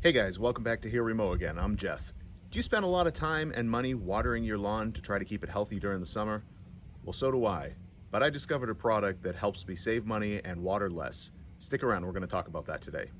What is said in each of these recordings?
Hey guys, welcome back to Here We Mow again. I'm Jeff. Do you spend a lot of time and money watering your lawn to try to keep it healthy during the summer? Well, so do I. But I discovered a product that helps me save money and water less. Stick around, we're going to talk about that today.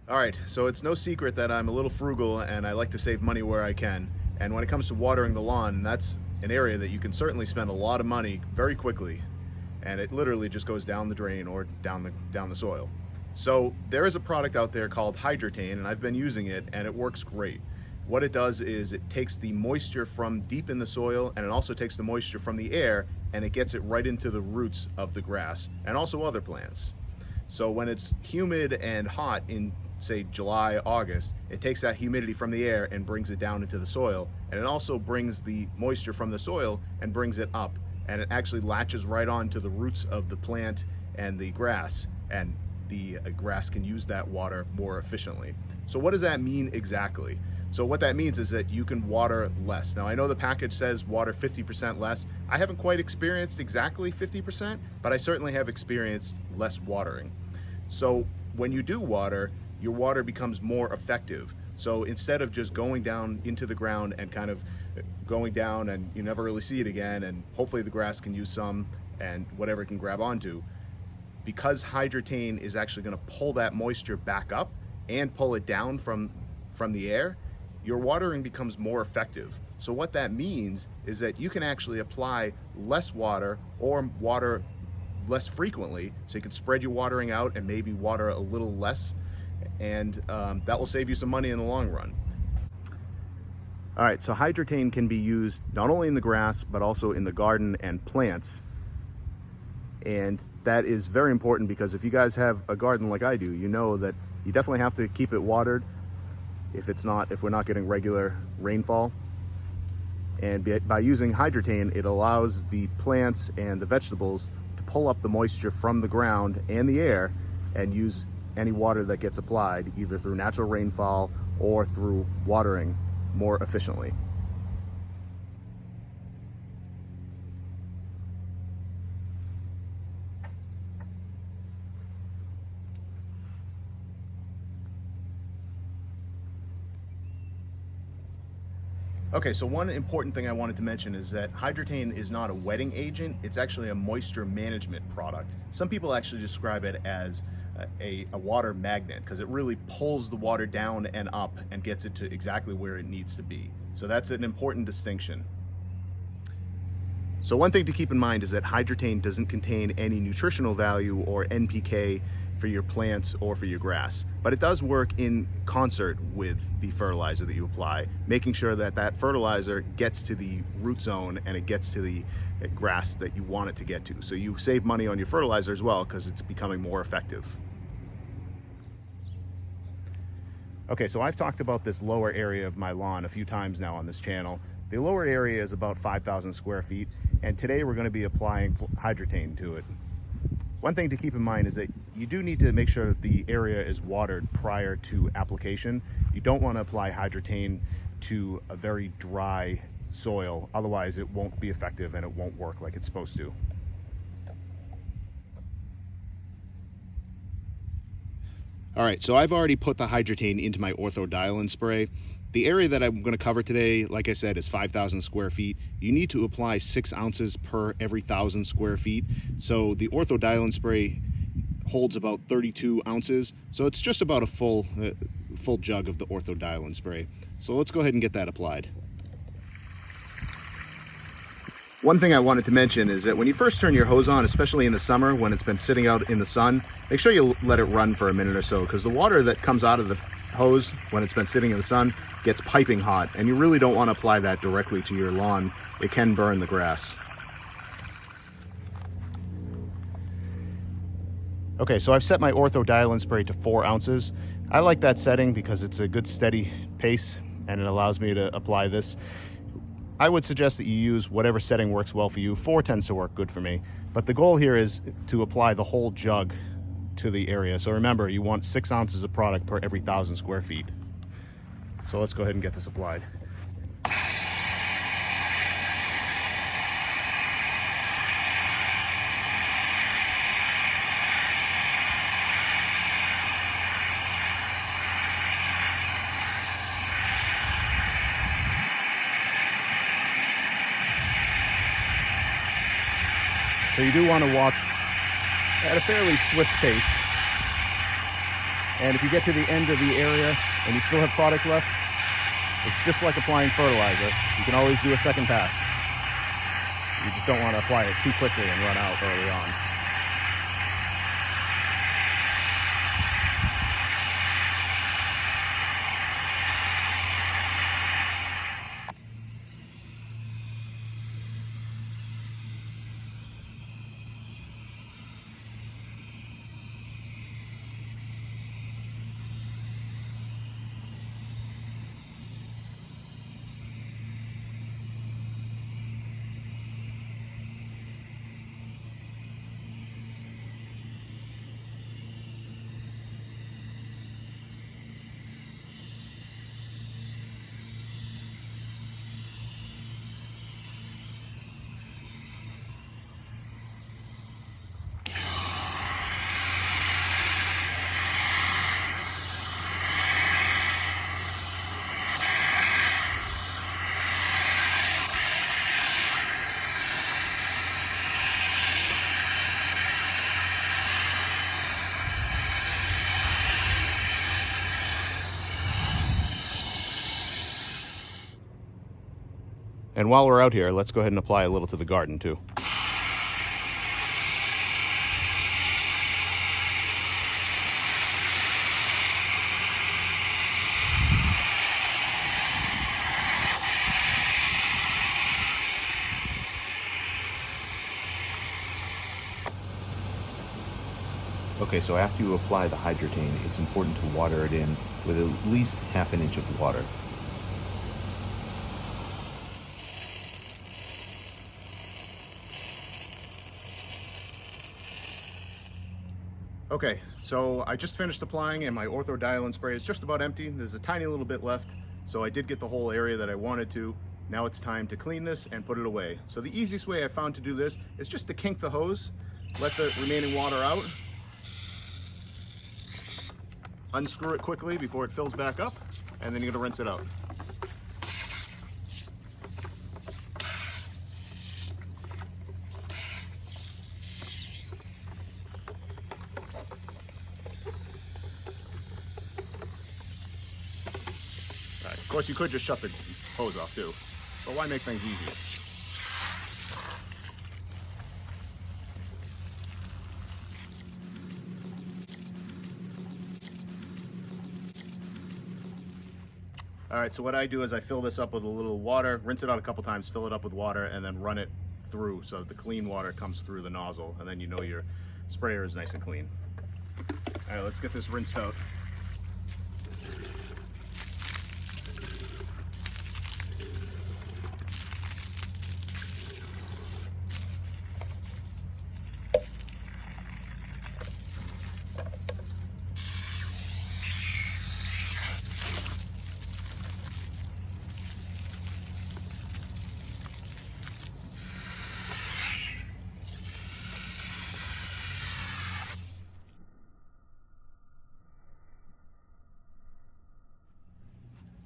Alright, so it's no secret that I'm a little frugal and I like to save money where I can. And when it comes to watering the lawn, that's an area that you can certainly spend a lot of money very quickly. And it literally just goes down the drain or down the soil. So there is a product out there called Hydretain, and I've been using it and it works great. What it does is it takes the moisture from deep in the soil, and it also takes the moisture from the air, and it gets it right into the roots of the grass and also other plants. So when it's humid and hot in, say, July, August, it takes that humidity from the air and brings it down into the soil, and it also brings the moisture from the soil and brings it up, and it actually latches right on to the roots of the plant and the grass, and the grass can use that water more efficiently. So what does that mean exactly? So what that means is that you can water less. Now I know the package says water 50% less. I haven't quite experienced exactly 50%, but I certainly have experienced less watering. So when you do water, your water becomes more effective. So instead of just going down into the ground and kind of going down and you never really see it again, and hopefully the grass can use some and whatever it can grab onto, because Hydretain is actually going to pull that moisture back up and pull it down from the air, your watering becomes more effective. So what that means is that you can actually apply less water or water less frequently, so you can spread your watering out and maybe water a little less, and that will save you some money in the long run. All right, so Hydretain can be used not only in the grass, but also in the garden and plants. And that is very important because if you guys have a garden like I do, you know that you definitely have to keep it watered if we're not getting regular rainfall. And by using Hydretain, it allows the plants and the vegetables to pull up the moisture from the ground and the air and use any water that gets applied either through natural rainfall or through watering more efficiently. Okay, so one important thing I wanted to mention is that Hydretain is not a wetting agent, it's actually a moisture management product. Some people actually describe it as a water magnet because it really pulls the water down and up and gets it to exactly where it needs to be. So that's an important distinction. So one thing to keep in mind is that Hydretain doesn't contain any nutritional value or NPK for your plants or for your grass, but it does work in concert with the fertilizer that you apply, making sure that that fertilizer gets to the root zone and it gets to the grass that you want it to get to. So you save money on your fertilizer as well because it's becoming more effective. Okay, so I've talked about this lower area of my lawn a few times now on this channel. The lower area is about 5,000 square feet, and today we're going to be applying Hydretain to it. One thing to keep in mind is that you do need to make sure that the area is watered prior to application. You don't want to apply Hydretain to a very dry soil, otherwise it won't be effective and it won't work like it's supposed to. All right, so I've already put the Hydretain into my orthodilin spray. The area that I'm going to cover today, like I said, is 5,000 square feet. You need to apply 6 ounces per every 1,000 square feet. So the orthodilin spray holds about 32 ounces. So it's just about a full jug of the orthodilin spray. So let's go ahead and get that applied. One thing I wanted to mention is that when you first turn your hose on, especially in the summer when it's been sitting out in the sun, make sure you let it run for a minute or so, because the water that comes out of the hose when it's been sitting in the sun gets piping hot, and you really don't want to apply that directly to your lawn. It can burn the grass. Okay, so I've set my orthodilin spray to 4 ounces. I like that setting because it's a good steady pace and it allows me to apply this. I would suggest that you use whatever setting works well for you. 4 tends to work good for me, but the goal here is to apply the whole jug to the area. So remember, you want 6 ounces of product per every 1,000 square feet. So let's go ahead and get this applied. So you do want to walk at a fairly swift pace. And if you get to the end of the area and you still have product left, it's just like applying fertilizer. You can always do a second pass. You just don't want to apply it too quickly and run out early on. And while we're out here, let's go ahead and apply a little to the garden too. Okay, so after you apply the Hydretain, it's important to water it in with at least ½ an inch of water. Okay, so I just finished applying and my orthodilane spray is just about empty. There's a tiny little bit left, so I did get the whole area that I wanted to. Now it's time to clean this and put it away. So the easiest way I found to do this is just to kink the hose, let the remaining water out, unscrew it quickly before it fills back up, and then you're gonna rinse it out. Of course, you could just shut the hose off too, but why make things easy? All right, so what I do is I fill this up with a little water, rinse it out a couple times, fill it up with water, and then run it through so that the clean water comes through the nozzle, and then you know your sprayer is nice and clean. All right, let's get this rinsed out.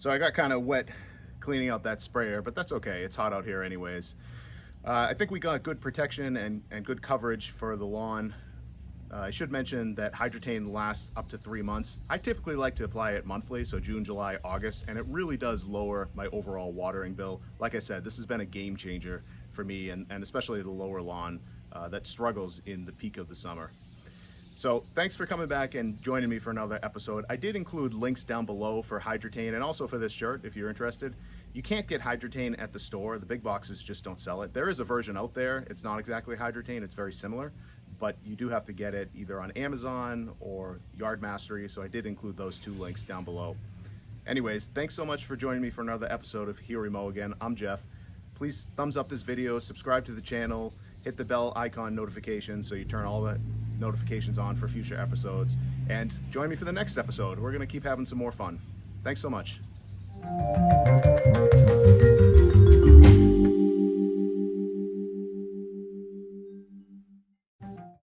So I got kind of wet cleaning out that sprayer, but that's okay. It's hot out here anyways. I think we got good protection and good coverage for the lawn. I should mention that Hydretain lasts up to 3 months. I typically like to apply it monthly, so June, July, August, and it really does lower my overall watering bill. Like I said, this has been a game changer for me and especially the lower lawn that struggles in the peak of the summer. So thanks for coming back and joining me for another episode. I did include links down below for Hydretain and also for this shirt if you're interested. You can't get Hydretain at the store. The big boxes just don't sell it. There is a version out there. It's not exactly Hydretain. It's very similar, but you do have to get it either on Amazon or Yard Mastery. So I did include those 2 links down below. Anyways, thanks so much for joining me for another episode of Here We Mow Again. I'm Jeff. Please thumbs up this video, subscribe to the channel, hit the bell icon notification so you turn all the notifications on for future episodes, and join me for the next episode. We're going to keep having some more fun. Thanks so much.